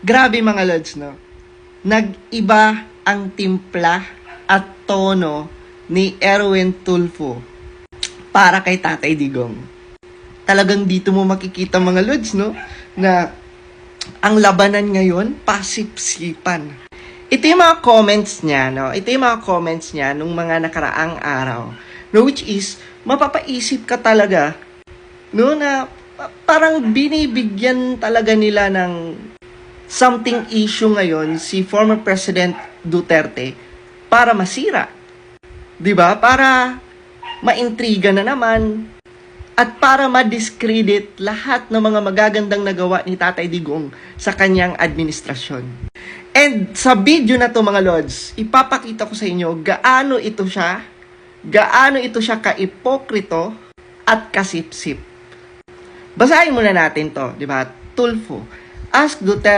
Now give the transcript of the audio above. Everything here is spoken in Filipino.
Grabe mga lods, no? Nag-iba ang timpla at tono ni Erwin Tulfo para kay Tatay Digong. Talagang dito mo makikita mga lods, no? Na ang labanan ngayon, pasipsipan. Ito yung mga comments niya, no? Ito yung mga comments niya nung mga nakaraang araw. No, which is, mapapaisip ka talaga, no, na parang binibigyan talaga nila ng something issue ngayon si former President Duterte para masira. 'Di ba? Para maintriga na naman at para ma-discredit lahat ng mga magagandang nagawa ni Tatay Digong sa kanyang administrasyon. And sa video na to mga Lods, ipapakita ko sa inyo gaano ito siya ka-ipokrito at kasipsip. Basahin muna natin to, 'di ba? Tulfo, ask Duterte